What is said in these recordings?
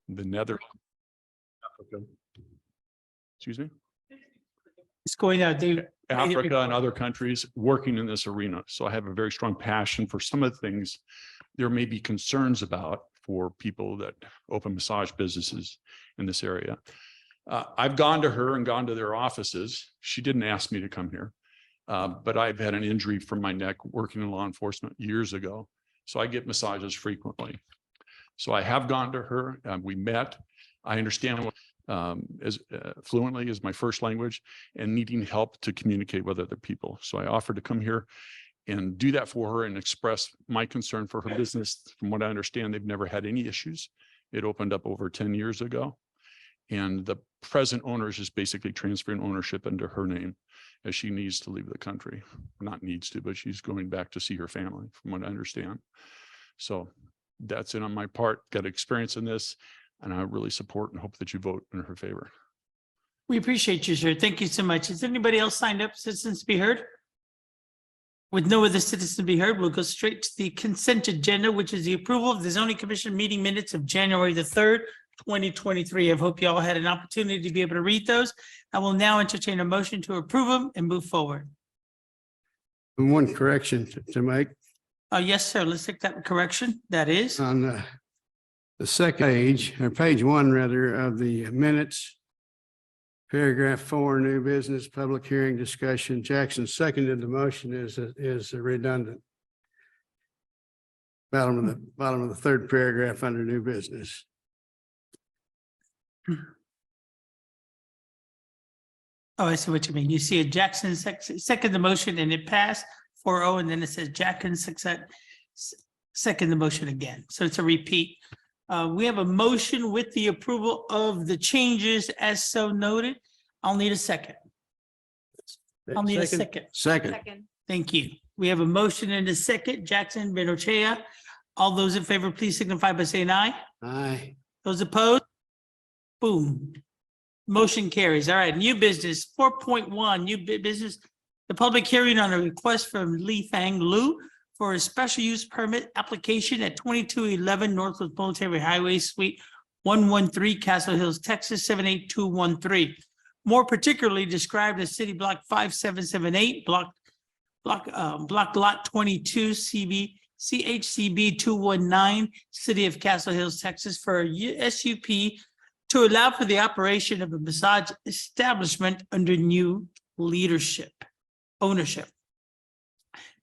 the Netherlands, Africa. Excuse me? It's going out there. Africa and other countries working in this arena. So I have a very strong passion for some of the things there may be concerns about for people that open massage businesses in this area. I've gone to her and gone to their offices. She didn't ask me to come here, but I've had an injury from my neck working in law enforcement years ago. So I get massages frequently. So I have gone to her. We met. I understand what as fluently as my first language and needing help to communicate with other people. So I offered to come here and do that for her and express my concern for her business. From what I understand, they've never had any issues. It opened up over 10 years ago. And the present owner is just basically transferring ownership into her name as she needs to leave the country. Not needs to, but she's going back to see her family, from what I understand. So that's it on my part. Got experience in this, and I really support and hope that you vote in her favor. We appreciate you, sir. Thank you so much. Is anybody else signed up, citizens to be heard? With no other citizens to be heard, we'll go straight to the consent agenda, which is the approval of the zoning commission meeting minutes of January the 3rd, 2023. I hope you all had an opportunity to be able to read those. I will now entertain a motion to approve them and move forward. One correction to make Yes, sir. Let's take that correction. That is, on the second page, or page 1 rather, of the minutes. Paragraph 4, new business, public hearing discussion. Jackson seconded the motion is redundant. Bottom of the third paragraph under new business. I see what you mean. You see a Jackson second the motion and it passed 4-0, and then it says Jackson second the motion again. So it's a repeat. We have a motion with the approval of the changes as so noted. I'll need a second. I'll need a second. Second. Thank you. We have a motion and a second. Jackson, Bengochea. All those in favor, please signify by saying aye. Aye. Those opposed? Boom. Motion carries. All right, new business, 4.1, new business. The public hearing on a request from Li-Fang Lu for a special use permit application at 2211 Northwest Military Highway, Suite 113, Castle Hills, Texas, 78213. More particularly described as City Block 5778, Block Lot 22, CHCB 219, City of Castle Hills, Texas, for a SUP to allow for the operation of a massage establishment under new ownership.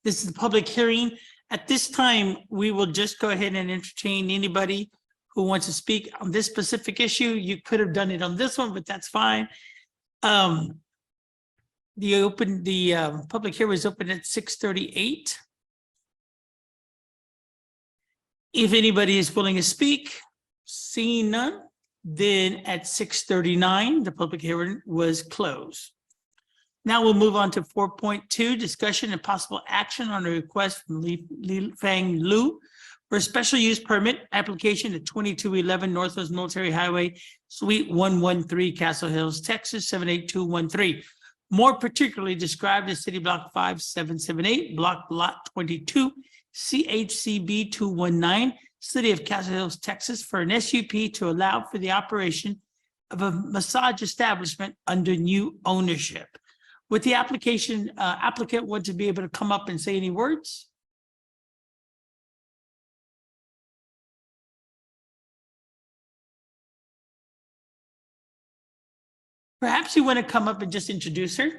This is the public hearing. At this time, we will just go ahead and entertain anybody who wants to speak on this specific issue. You could have done it on this one, but that's fine. The public hearing was open at 6:38. If anybody is willing to speak, seeing none, then at 6:39, the public hearing was closed. Now we'll move on to 4.2, discussion and possible action on a request from Li-Fang Lu for a special use permit application at 2211 Northwest Military Highway, Suite 113, Castle Hills, Texas, 78213. More particularly described as City Block 5778, Block Lot 22, CHCB 219, City of Castle Hills, Texas, for an SUP to allow for the operation of a massage establishment under new ownership. With the application, applicant want to be able to come up and say any words? Perhaps you want to come up and just introduce her?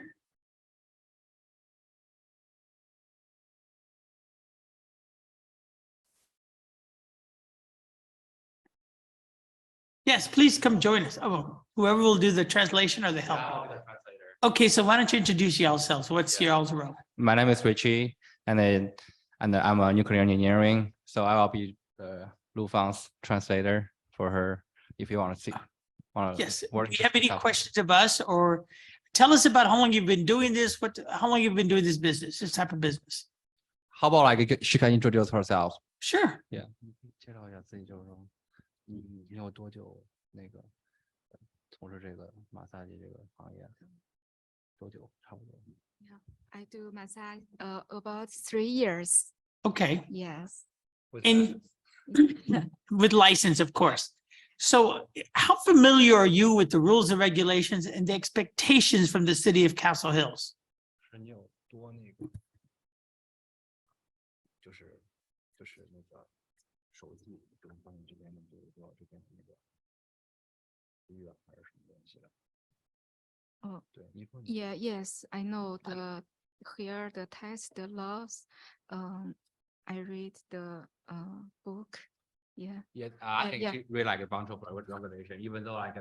Yes, please come join us. Oh, whoever will do the translation or the help. Okay, so why don't you introduce yourselves? What's y'all's role? My name is Richie, and I'm a nuclear engineering. So I will be Lu Fang's translator for her. If you want to see, Yes. Do you have any questions of us, or tell us about how long you've been doing this? How long you've been doing this business, this type of business? How about like she can introduce herself? Sure. Yeah. 介绍一下自己，就是说你有多久那个从事这个马萨这个行业？多久？差不多。Yeah, I do massage about 3 years. Okay. Yes. And with license, of course. So how familiar are you with the rules and regulations and the expectations from the city of Castle Hills? 是你有多那个，就是那个手机跟关于这边的这边的那个医院还是什么东西的？哦对，你说你 Yeah, yes, I know here the test, the laws. I read the book. Yeah. Yeah, I think yeah. she really like a bunch of regulation, even though like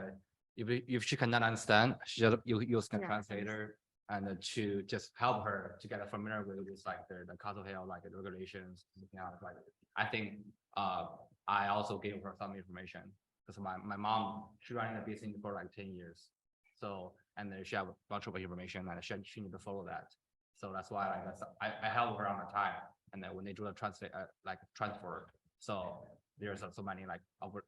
if she cannot understand, she just use the Yeah. translator and to just help her to get familiar with this like the Castle Hill like the regulations. You know, like I think I also gave her some information because my mom she running a business for like 10 years, so and then she have a bunch of information and she need to follow that. So that's why like I help her on the time, and then when they do the translate like transfer, so there's so many like over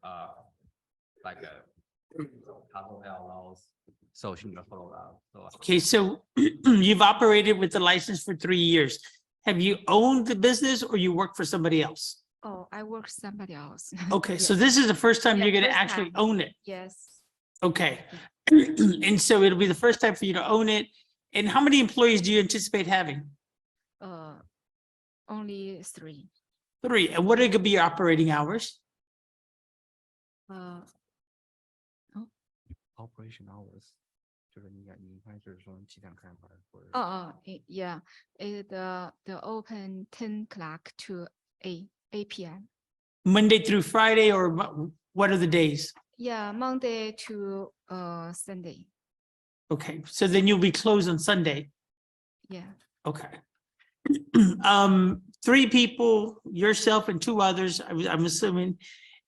Castle Hill laws, so she need to follow that. So Okay, so you've operated with the license for 3 years. Have you owned the business or you work for somebody else? Oh, I work somebody else. Okay, so Yes. this is the first time Yeah, you're gonna first actually time. own it. Yes. Okay. And so it'll be the first time for you to own it. And how many employees do you anticipate having? Only 3. 3. And what are gonna be your operating hours? operation hours，就是你应该是说几点开门或者 Yeah. The open 10 o'clock to 8 p.m. Monday through Friday, or what are the days? Yeah, Monday to Sunday. Okay, so then you'll be closed on Sunday. Yeah. Okay. 3 people, yourself and 2 others, I'm assuming.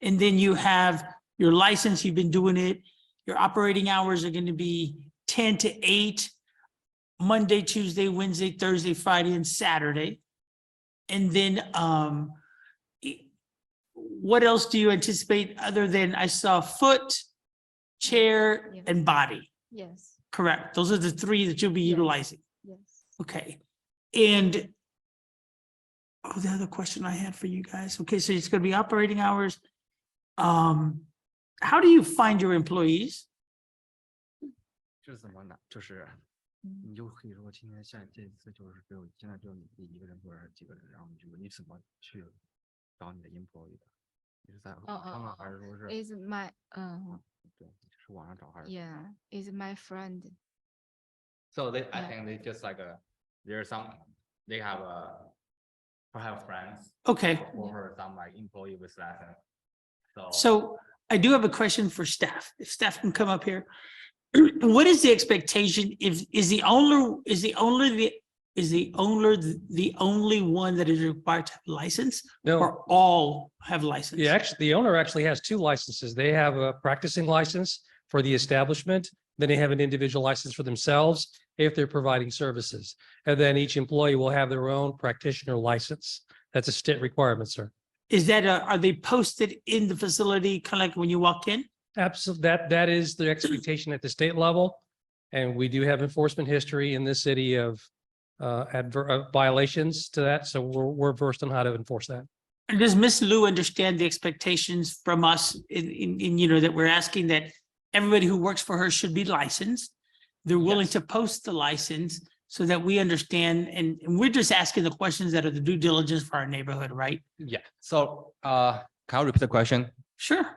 And then you have your license, you've been doing it. Your operating hours are gonna be 10 to 8, Monday, Tuesday, Wednesday, Thursday, Friday, and Saturday. And then, what else do you anticipate other than I saw foot, chair, Yeah. and body? Yes. Correct. Those are the 3 that you'll be Yes. utilizing. Yes. Okay. And the other question I had for you guys. Okay, so it's gonna be operating hours. How do you find your employees? 这是怎么拿？就是你就可以说今天这次就是现在只有你一个人或者几个人，然后你怎么去找你的 employee 的？你是在网上啊，还是说是 Is my 对，是网上找还是 yeah, is my friend.？So I Yeah. think they just like there's some they have perhaps friends Okay, or some like employee with license. so I do have a question for staff. If staff can come up here. What is the expectation if, is the owner the only one that is required to have a license? No, Or all have license? yeah, actually, the owner actually has 2 licenses. They have a practicing license for the establishment. Then they have an individual license for themselves if they're providing services. And then each employee will have their own practitioner license. That's a state requirement, sir. Is that, are they posted in the facility, kind of like when you walk in? Absolutely, that is the expectation at the state level. And we do have enforcement history in this city of violations to that. So we're versed on how to enforce that. And does Ms. Lou understand the expectations from us in, you know, that we're asking that everybody who works for her should be licensed? They're willing Yes. to post the license so that we understand, and we're just asking the questions that are the due diligence for our neighborhood, right? Yeah. So can I repeat the question? Sure.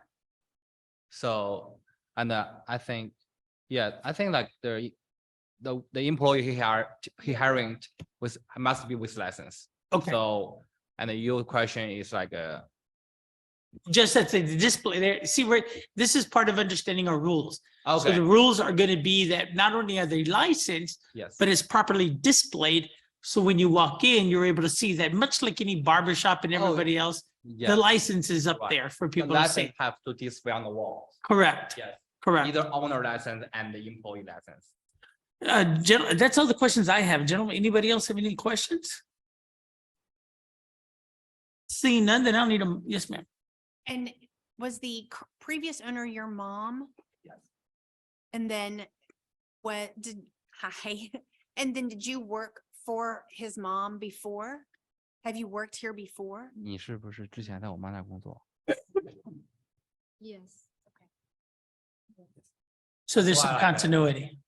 So, and I think, yeah, I think like the employee he hiring must be with license. Okay, So, and your question is like just that the display there, see where, this is part of understanding our rules. So okay, the rules are gonna be that not only are they licensed, yes, but it's properly displayed. So when you walk in, you're able to see that, much like any barber shop and Oh, everybody else, the yes. license is up Right. there for The people to license see. have to display on the wall. Correct, Yes, correct. either owner license and the employee license. That's all the questions I have. Gentlemen, anybody else have any questions? Seeing none, then I don't need them. Yes, ma'am. And was the previous owner your mom? Yes. And then what did, hi, and then did you work for his mom before? Have you worked here before? 你是不是之前在我妈那工作？ Yes. So there's Well, some I like that. continuity.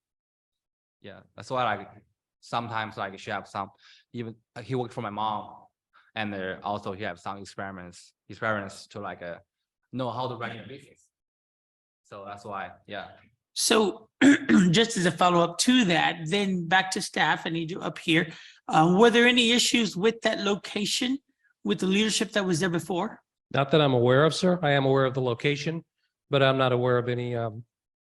Yeah, that's why like sometimes like she have some, even he worked for my mom. And there also he have some experiments to like know how to run your business. So that's why, yeah. So just as a follow-up to that, then back to staff, I need you up here. Were there any issues with that location, with the leadership that was there before? Not that I'm aware of, sir. I am aware of the location, but I'm not aware of any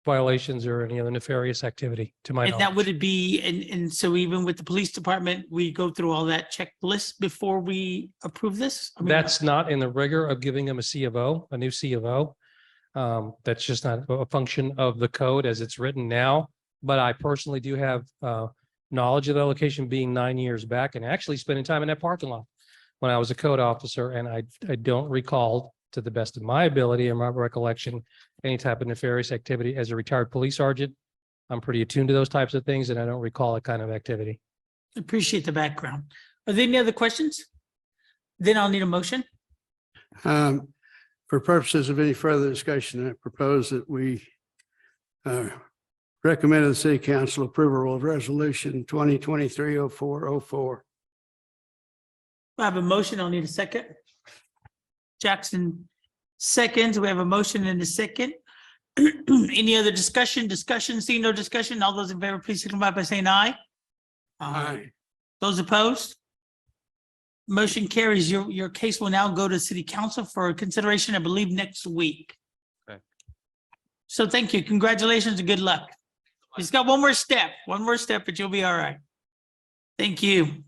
violations or any other nefarious activity to my And that knowledge. would it be, and so even with the police department, we go through all that checklist before we approve this? I mean, That's not in the rigor of giving them a C of O, a new C of O. That's just not a function of the code as it's written now. But I personally do have knowledge of the location being 9 years back and actually spending time in that parking lot when I was a code officer, and I don't recall, to the best of my ability and my recollection, any type of nefarious activity. As a retired police sergeant, I'm pretty attuned to those types of things, and I don't recall that kind of activity. Appreciate the background. Are there any other questions? Then I'll need a motion. For purposes of any further discussion, I propose that we recommend to the city council approval of resolution 2023-0404. I have a motion. I'll need a second. Jackson seconds. We have a motion and a second. Any other discussion? Seeing no discussion, all those in favor, please signify by saying aye. Those opposed? Motion carries. Your case will now go to city council for consideration, I believe, next week. Okay. So thank you. Congratulations and good luck. Just got one more step, but you'll be all right. Thank you.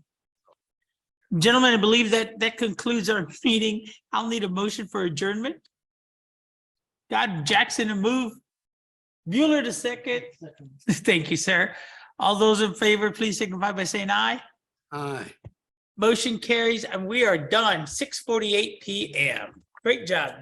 Gentlemen, I believe that concludes our meeting. I'll need a motion for adjournment. Got Jackson to move. Bueller to second. Thank you, sir. All those in favor, please signify by saying aye. Aye. Motion carries and we are done, 6:48 PM. Great job.